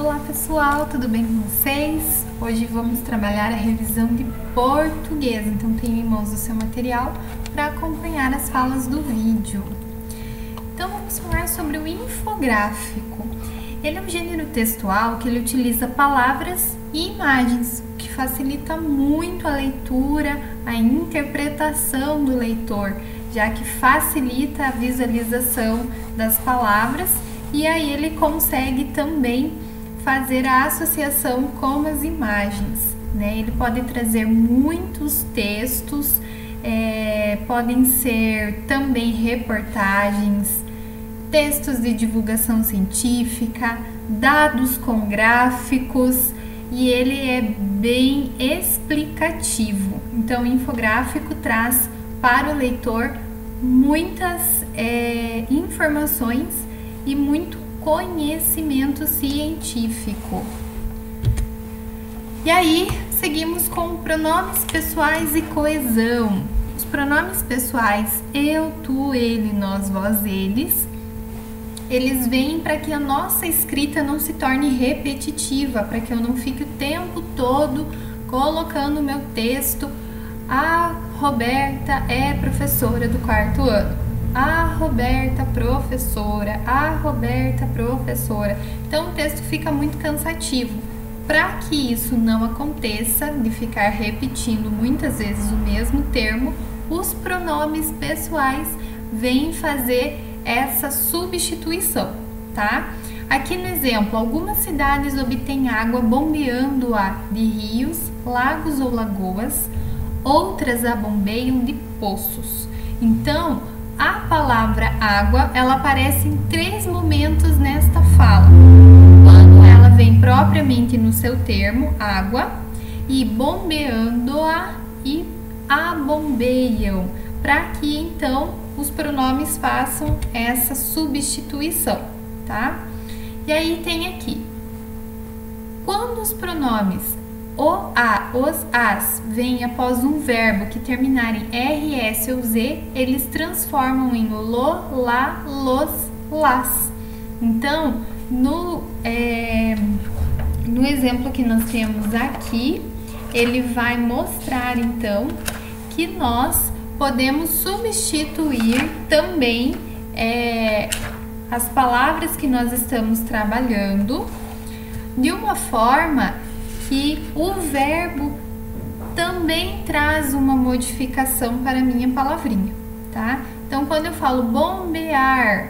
Olá pessoal, tudo bem com vocês? Hoje vamos trabalhar a revisão de português, então tenho em mãos o seu material para acompanhar as falas do vídeo. Então vamos falar sobre o infográfico. Ele é um gênero textual que ele utiliza palavras e imagens, o que facilita muito a leitura, a interpretação do leitor, já que facilita a visualização das palavras e aí ele consegue também fazer a associação com as imagens, né? Ele pode trazer muitos textos, podem ser também reportagens, textos de divulgação científica, dados com gráficos, e ele é bem explicativo. Então, o infográfico traz para o leitor muitas informações e muito conhecimento científico. E aí, seguimos com pronomes pessoais e coesão. Os pronomes pessoais, eu, tu, ele, nós, vós, eles, eles vêm para que a nossa escrita não se torne repetitiva, para que eu não fique o tempo todo colocando o meu texto. A Roberta é professora do 4º ano. A Roberta professora, a Roberta professora. Então o texto fica muito cansativo. Para que isso não aconteça, de ficar repetindo muitas vezes o mesmo termo, os pronomes pessoais vêm fazer essa substituição, tá? Aqui no exemplo, algumas cidades obtêm água bombeando-a de rios, lagos ou lagoas, outras a bombeiam de poços. Então, a palavra água, ela aparece em 3 momentos nesta fala. Quando ela vem propriamente no seu termo, água, e bombeando-a e a bombeiam, para que então os pronomes façam essa substituição, tá? E aí tem aqui, quando os pronomes o, a, os, as vêm após um verbo que terminar em rs ou z, eles transformam em lo, lá, los, las. Então, no exemplo que nós temos aqui, ele vai mostrar então que nós podemos substituir também as palavras que nós estamos trabalhando de uma forma que o verbo também traz uma modificação para a minha palavrinha, tá? Então, quando eu falo bombear,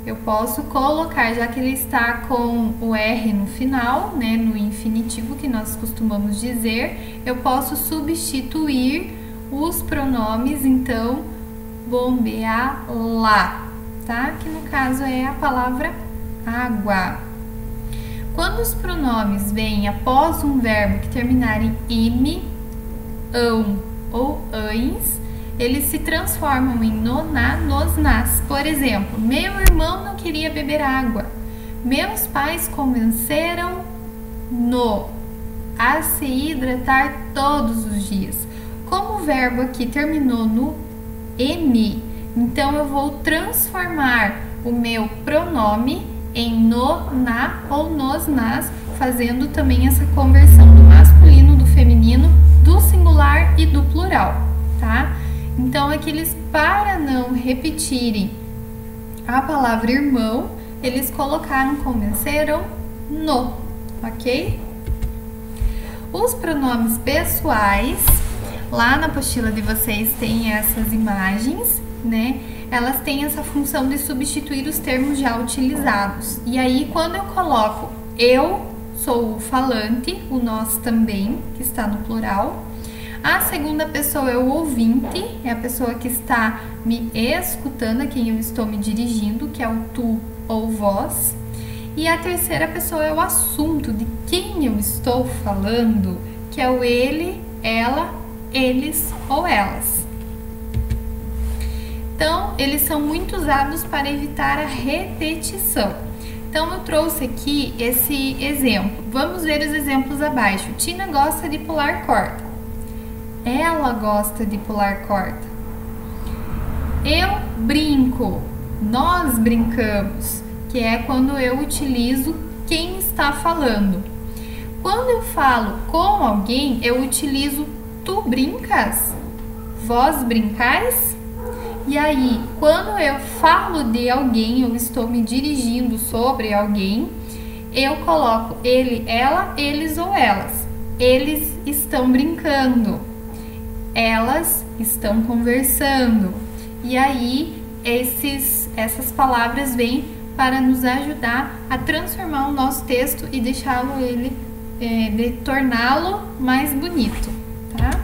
eu posso colocar, já que ele está com o R no final, né, no infinitivo que nós costumamos dizer, eu posso substituir os pronomes, então, bombear lá, tá? Que no caso é a palavra água. Quando os pronomes vêm após um verbo que terminar em m, ão ou ães, eles se transformam em no, na, nos, nas. Por exemplo, meu irmão não queria beber água. Meus pais convenceram no a se hidratar todos os dias. Como o verbo aqui terminou no m, então eu vou transformar o meu pronome em no, na ou nos, nas, fazendo também essa conversão do masculino, do feminino, do singular e do plural, tá? Então, aqui eles, para não repetirem a palavra irmão, eles colocaram, convenceram, no, ok? Os pronomes pessoais, lá na apostila de vocês tem essas imagens, né? Elas têm essa função de substituir os termos já utilizados. E aí, quando eu coloco eu sou o falante, o nós também, que está no plural. A segunda pessoa é o ouvinte, é a pessoa que está me escutando, a quem eu estou me dirigindo, que é o tu ou vós. E a terceira pessoa é o assunto, de quem eu estou falando, que é o ele, ela, eles ou elas. Então, eles são muito usados para evitar a repetição. Então, eu trouxe aqui esse exemplo. Vamos ver os exemplos abaixo. Tina gosta de pular corda. Ela gosta de pular corda. Eu brinco. Nós brincamos. Que é quando eu utilizo quem está falando. Quando eu falo com alguém, eu utilizo tu brincas, vós brincais. E aí, quando eu falo de alguém, eu estou me dirigindo sobre alguém, eu coloco ele, ela, eles ou elas. Eles estão brincando, elas estão conversando. E aí, essas palavras vêm para nos ajudar a transformar o nosso texto e torná-lo mais bonito, tá?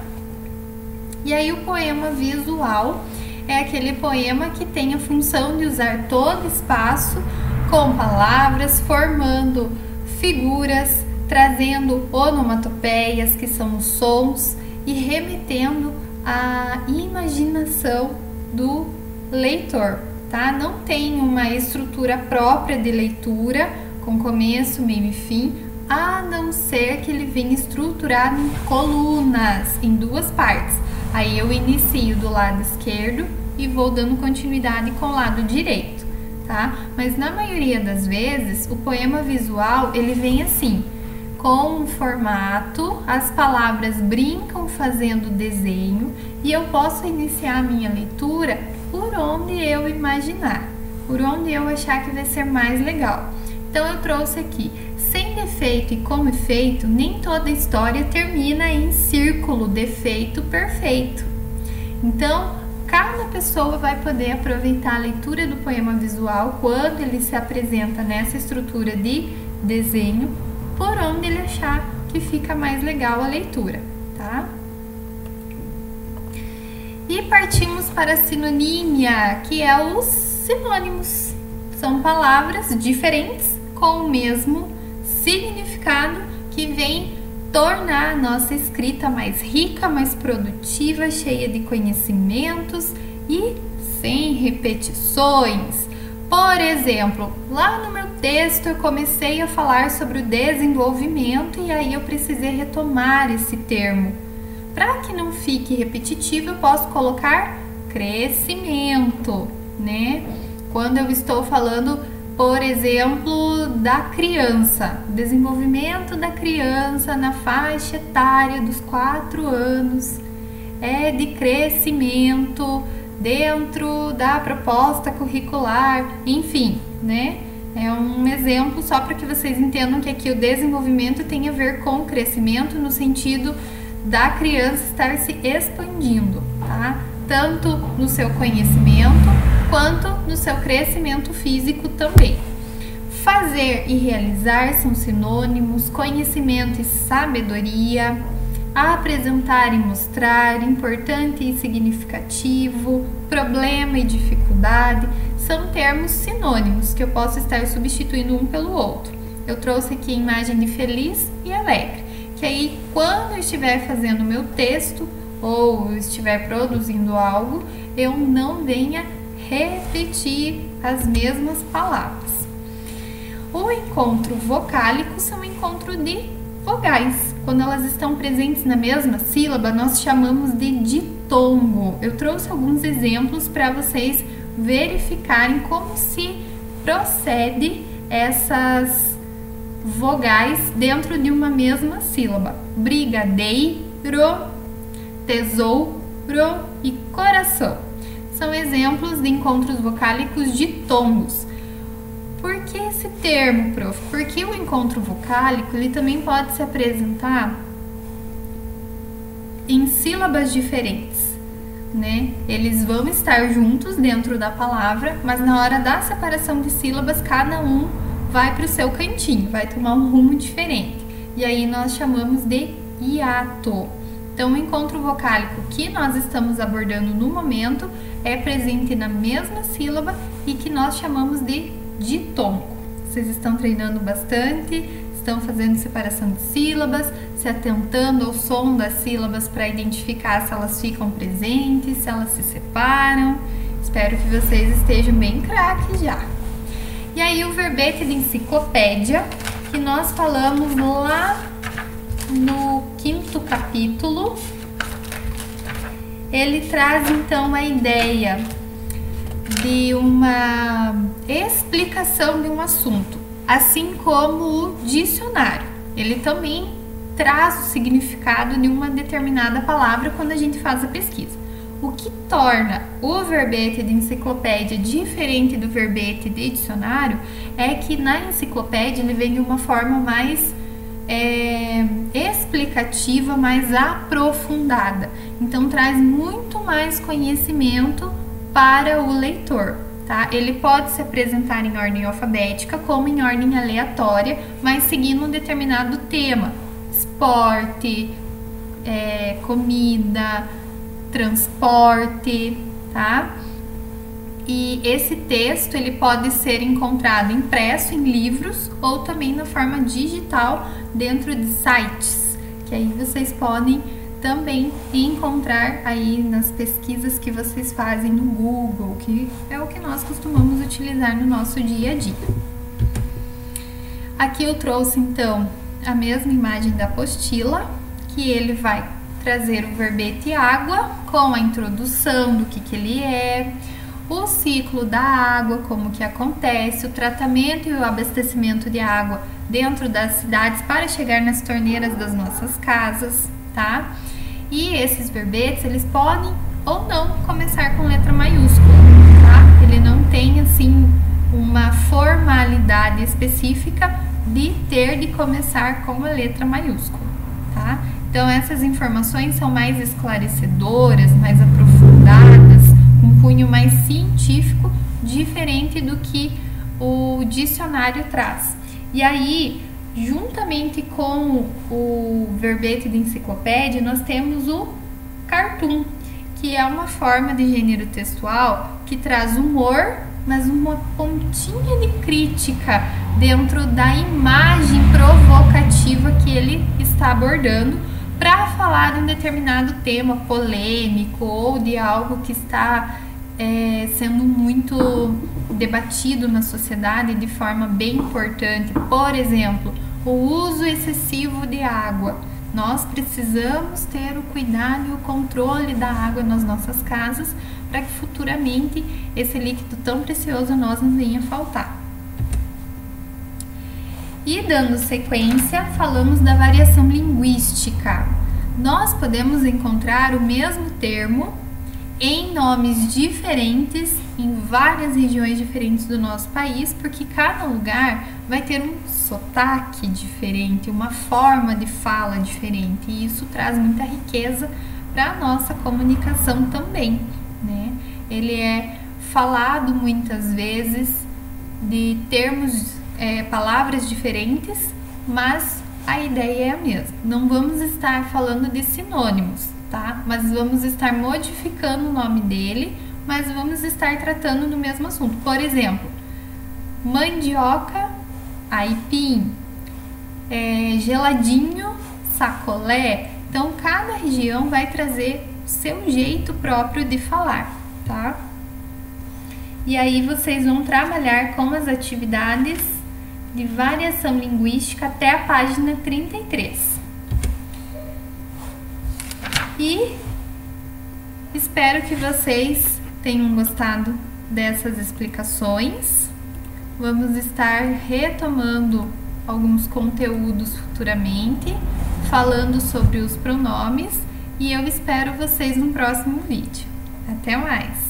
E aí o poema visual é aquele poema que tem a função de usar todo o espaço com palavras, formando figuras, trazendo onomatopeias, que são os sons, e remetendo à imaginação do leitor, tá? Não tem uma estrutura própria de leitura, com começo, meio e fim, a não ser que ele venha estruturado em colunas, em duas partes. Aí eu inicio do lado esquerdo e vou dando continuidade com o lado direito, tá? Mas na maioria das vezes, o poema visual, ele vem assim, com um formato, as palavras brincam fazendo desenho e eu posso iniciar a minha leitura por onde eu imaginar, por onde eu achar que vai ser mais legal. Então eu trouxe aqui, sem defeito e com efeito, nem toda história termina em círculo, defeito, perfeito. Então, cada pessoa vai poder aproveitar a leitura do poema visual quando ele se apresenta nessa estrutura de desenho, por onde ele achar que fica mais legal a leitura, tá? E partimos para a sinonímia, que é os sinônimos. São palavras diferentes com o mesmo significado que vem tornar a nossa escrita mais rica, mais produtiva, cheia de conhecimentos e sem repetições. Por exemplo, lá no meu texto eu comecei a falar sobre o desenvolvimento e aí eu precisei retomar esse termo. Para que não fique repetitivo, eu posso colocar crescimento, né? Quando eu estou falando, por exemplo, da criança, desenvolvimento da criança na faixa etária dos 4 anos é de crescimento dentro da proposta curricular, enfim, né? É um exemplo só para que vocês entendam que aqui o desenvolvimento tem a ver com o crescimento no sentido da criança estar se expandindo, tá? Tanto no seu conhecimento quanto no seu crescimento físico também. Fazer e realizar são sinônimos, conhecimento e sabedoria, apresentar e mostrar, importante e significativo, problema e dificuldade, são termos sinônimos que eu posso estar substituindo um pelo outro. Eu trouxe aqui a imagem de feliz e alegre, que aí quando eu estiver fazendo o meu texto ou eu estiver produzindo algo, eu não venha repetir as mesmas palavras. O encontro vocálico são um encontro de vogais. Quando elas estão presentes na mesma sílaba, nós chamamos de ditongo. Eu trouxe alguns exemplos para vocês verificarem como se procede essas vogais dentro de uma mesma sílaba. Brigadeiro, tesouro e coração. São exemplos de encontros vocálicos ditongos. Por que esse termo, prof? Porque o encontro vocálico ele também pode se apresentar em sílabas diferentes, né? Eles vão estar juntos dentro da palavra, mas na hora da separação de sílabas, cada um vai para o seu cantinho, vai tomar um rumo diferente. E aí nós chamamos de hiato. Então, o encontro vocálico que nós estamos abordando no momento é presente na mesma sílaba e que nós chamamos de ditongo. Vocês estão treinando bastante, estão fazendo separação de sílabas, se atentando ao som das sílabas para identificar se elas ficam presentes, se elas se separam. Espero que vocês estejam bem craques já. E aí o verbete de enciclopédia, que nós falamos lá no 5º capítulo, ele traz então a ideia de uma explicação de um assunto. assim como o dicionário. Ele também traz o significado de uma determinada palavra quando a gente faz a pesquisa. O que torna o verbete de enciclopédia diferente do verbete de dicionário é que na enciclopédia ele vem de uma forma mais explicativa, mais aprofundada. Então traz muito mais conhecimento para o leitor, tá? Ele pode se apresentar em ordem alfabética como em ordem aleatória, mas seguindo um determinado tema: esporte, comida, transporte, tá? E esse texto ele pode ser encontrado impresso em livros ou também na forma digital dentro de sites, que aí vocês podem também encontrar aí nas pesquisas que vocês fazem no Google, que é o que nós costumamos utilizar no nosso dia a dia. Aqui eu trouxe então a mesma imagem da apostila, que ele vai trazer o verbete água com a introdução do que ele é, o ciclo da água, como que acontece, o tratamento e o abastecimento de água dentro das cidades para chegar nas torneiras das nossas casas, tá? E esses verbetes, eles podem ou não começar com letra maiúscula, tá? Ele não tem, assim, uma formalidade específica de ter de começar com a letra maiúscula, tá? Então, essas informações são mais esclarecedoras, mais aprofundadas, um cunho mais científico, diferente do que o dicionário traz. E aí, juntamente com o verbete de enciclopédia, nós temos o cartoon, que é uma forma de gênero textual que traz humor, mas uma pontinha de crítica dentro da imagem provocativa que ele está abordando, para falar de um determinado tema polêmico ou de algo que está sendo muito debatido na sociedade de forma bem importante. Por exemplo, o uso excessivo de água. Nós precisamos ter o cuidado e o controle da água nas nossas casas para que futuramente esse líquido tão precioso a nós não venha faltar. E dando sequência, falamos da variação linguística. Nós podemos encontrar o mesmo termo em nomes diferentes em várias regiões diferentes do nosso país, porque cada lugar vai ter um sotaque diferente, uma forma de fala diferente, e isso traz muita riqueza para a nossa comunicação também, né? Ele é falado muitas vezes de termos, palavras diferentes, mas a ideia é a mesma. Não vamos estar falando de sinônimos, tá? Mas vamos estar modificando o nome dele, mas vamos estar tratando do mesmo assunto. Por exemplo, mandioca, aipim, geladinho, sacolé. Então, cada região vai trazer o seu jeito próprio de falar, tá? E aí vocês vão trabalhar com as atividades de variação linguística até a página 33. E espero que vocês tenham gostado dessas explicações. Vamos estar retomando alguns conteúdos futuramente, falando sobre os pronomes, e eu espero vocês no próximo vídeo. Até mais!